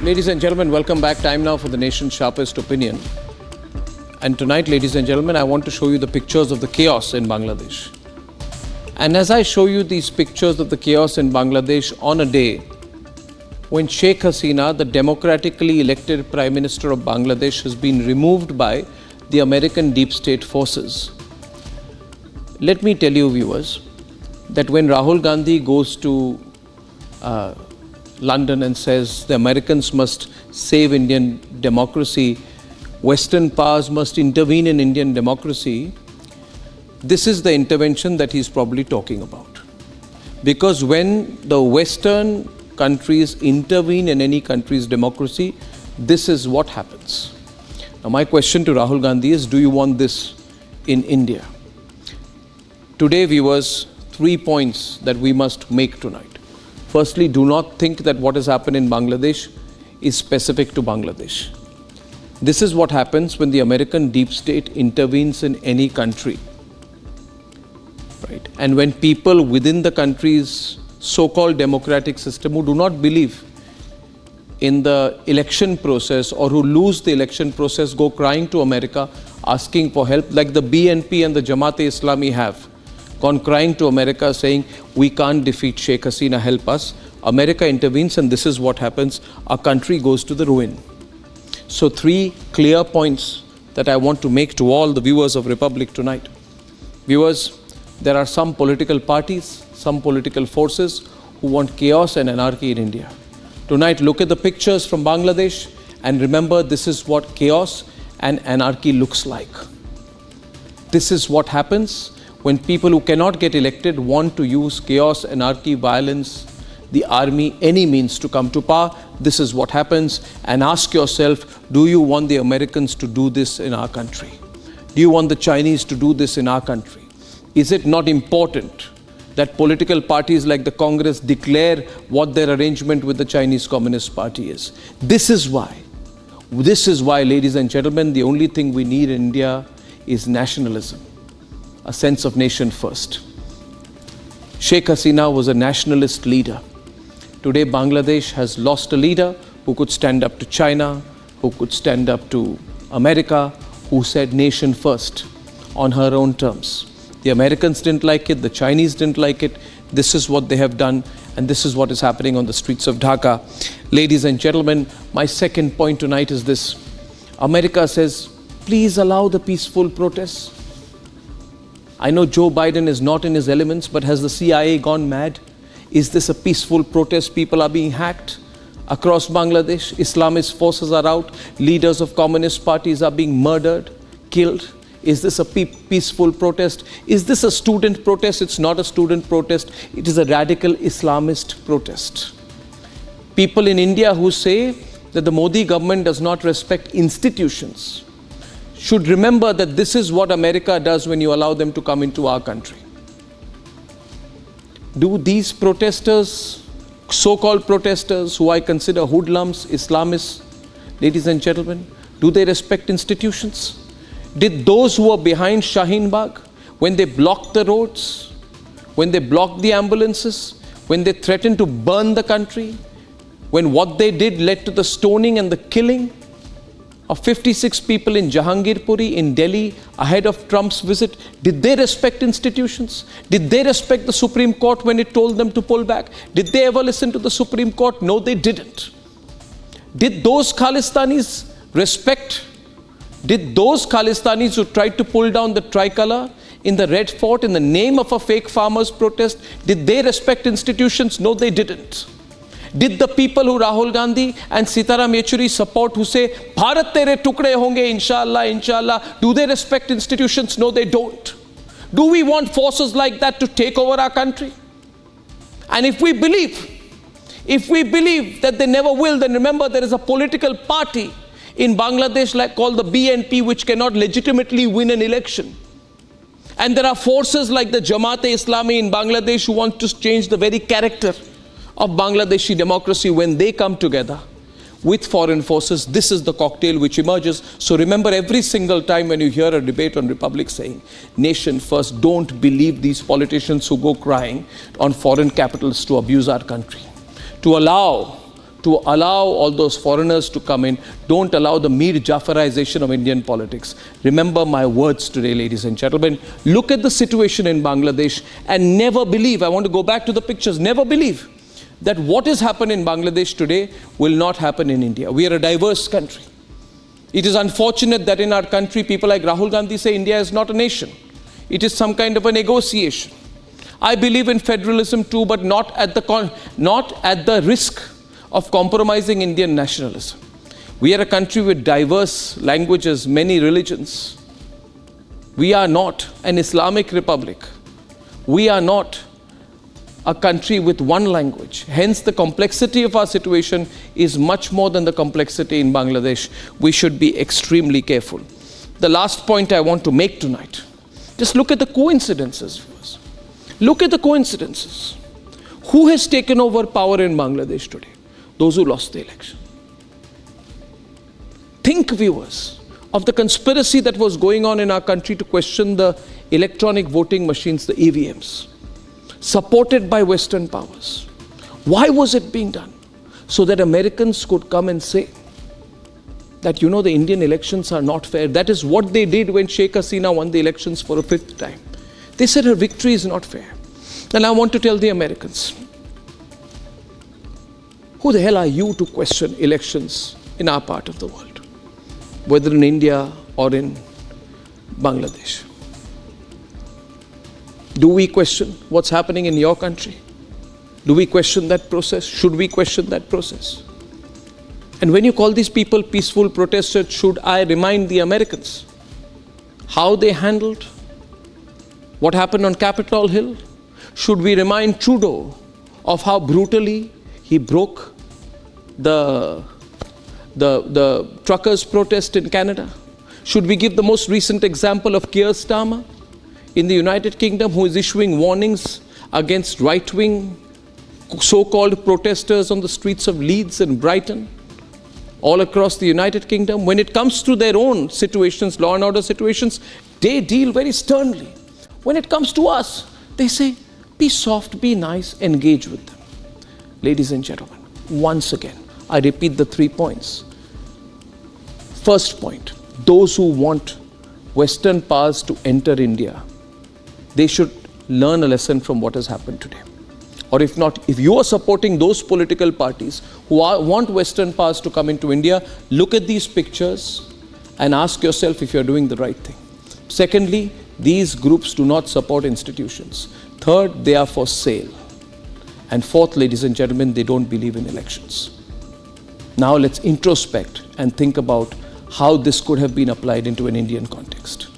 Ladies and gentlemen, welcome back. Time now for the nation's sharpest opinion. And tonight, ladies and gentlemen, I want to show you the pictures of the chaos in Bangladesh. And as I show you these pictures of the chaos in Bangladesh on a day when Sheikh Hasina, the democratically elected Prime Minister of Bangladesh, has been removed by the American deep state forces. Let me tell you, viewers, that when Rahul Gandhi goes to London and says the Americans must save Indian democracy, Western powers must intervene in Indian democracy, this is the intervention that he's probably talking about. Because when the Western countries intervene in any country's democracy, this is what happens. Now my question to Rahul Gandhi is, do you want this in India? Today, viewers, 3 points that we must make tonight. Firstly, do not think that what has happened in Bangladesh is specific to Bangladesh. This is what happens when the American deep state intervenes in any country. Right? And when people within the country's so-called democratic system who do not believe in the election process or who lose the election process go crying to America asking for help, like the BNP and the Jamaat-e-Islami have gone crying to America saying, we can't defeat Sheikh Hasina, help us. America intervenes and this is what happens. Our country goes to the ruin. So 3 clear points that I want to make to all the viewers of Republic tonight. Viewers, there are some political parties, some political forces who want chaos and anarchy in India. Tonight, look at the pictures from Bangladesh and remember this is what chaos and anarchy looks like. This is what happens when people who cannot get elected want to use chaos, anarchy, violence, the army, any means to come to power. This is what happens. And ask yourself, do you want the Americans to do this in our country? Do you want the Chinese to do this in our country? Is it not important that political parties like the Congress declare what their arrangement with the Chinese Communist Party is? This is why, ladies and gentlemen, the only thing we need in India is nationalism. A sense of nation first. Sheikh Hasina was a nationalist leader. Today, Bangladesh has lost a leader who could stand up to China, who could stand up to America, who said nation first on her own terms. The Americans didn't like it, the Chinese didn't like it. This is what they have done, and this is what is happening on the streets of Dhaka. Ladies and gentlemen, my second point tonight is this. America says, please allow the peaceful protests. I know Joe Biden is not in his elements, but has the CIA gone mad? Is this a peaceful protest? People are being hacked across Bangladesh. Islamist forces are out. Leaders of communist parties are being murdered, killed. Is this a peaceful protest? Is this a student protest? It's not a student protest. It is a radical Islamist protest. People in India who say that the Modi government does not respect institutions should remember that this is what America does when you allow them to come into our country. Do these protesters, so-called protesters, who I consider hoodlums, Islamists, ladies and gentlemen, do they respect institutions? Did those who were behind Shaheen Bagh, when they blocked the roads, when they blocked the ambulances, when they threatened to burn the country, when what they did led to the stoning and the killing of 56 people in Jahangirpuri in Delhi ahead of Trump's visit, did they respect institutions? Did they respect the Supreme Court when it told them to pull back? Did they ever listen to the Supreme Court? No, they didn't. Did those Khalistanis respect? Did those Khalistanis who tried to pull down the tricolour in the Red Fort in the name of a fake farmers' protest, did they respect institutions? No, they didn't. Did the people who Rahul Gandhi and Sitaram Yechuri support, who say, Bharat tere tukde honge, inshallah, inshallah, do they respect institutions? No, they don't. Do we want forces like that to take over our country? And if we believe that they never will, then remember there is a political party in Bangladesh called the BNP, which cannot legitimately win an election. And there are forces like the Jamaat-e-Islami in Bangladesh who want to change the very character of Bangladeshi democracy. When they come together with foreign forces, this is the cocktail which emerges. So remember, every single time when you hear a debate on Republic saying, nation first, don't believe these politicians who go crying on foreign capitals to abuse our country, to allow to allow all those foreigners to come in. Don't allow the Mir Jafarization of Indian politics. Remember my words today, ladies and gentlemen. Look at the situation in Bangladesh and never believe, I want to go back to the pictures, never believe that what has happened in Bangladesh today will not happen in India. We are a diverse country. It is unfortunate that in our country, people like Rahul Gandhi say India is not a nation. It is some kind of a negotiation. I believe in federalism too, but not at the risk of compromising Indian nationalism. We are a country with diverse languages, many religions. We are not an Islamic republic. We are not a country with one language. Hence, the complexity of our situation is much more than the complexity in Bangladesh. We should be extremely careful. The last point I want to make tonight, just look at the coincidences, viewers. Look at the coincidences. Who has taken over power in Bangladesh today? Those who lost the election. Think, viewers, of the conspiracy that was going on in our country to question the electronic voting machines, the EVMs, supported by Western powers. Why was it being done? So that Americans could come and say that, you know, the Indian elections are not fair. That is what they did when Sheikh Hasina won the elections for a fifth time. They said her victory is not fair. And I want to tell the Americans, who the hell are you to question elections in our part of the world, whether in India or in Bangladesh? Do we question what's happening in your country? Do we question that process? Should we question that process? And when you call these people peaceful protesters, should I remind the Americans how they handled what happened on Capitol Hill? Should we remind Trudeau of how brutally he broke the truckers' protest in Canada? Should we give the most recent example of Keir Starmer in the United Kingdom, who is issuing warnings against right-wing so-called protesters on the streets of Leeds and Brighton, all across the United Kingdom? When it comes to their own situations, law and order situations, they deal very sternly. When it comes to us, they say, be soft, be nice, engage with them. Ladies and gentlemen, once again, I repeat the 3 points. First point, those who want Western powers to enter India, they should learn a lesson from what has happened today. Or if not, if you are supporting those political parties who want Western powers to come into India, look at these pictures and ask yourself if you're doing the right thing. Secondly, these groups do not support institutions. Third, they are for sale. And fourth, ladies and gentlemen, they don't believe in elections. Now let's introspect and think about how this could have been applied into an Indian context.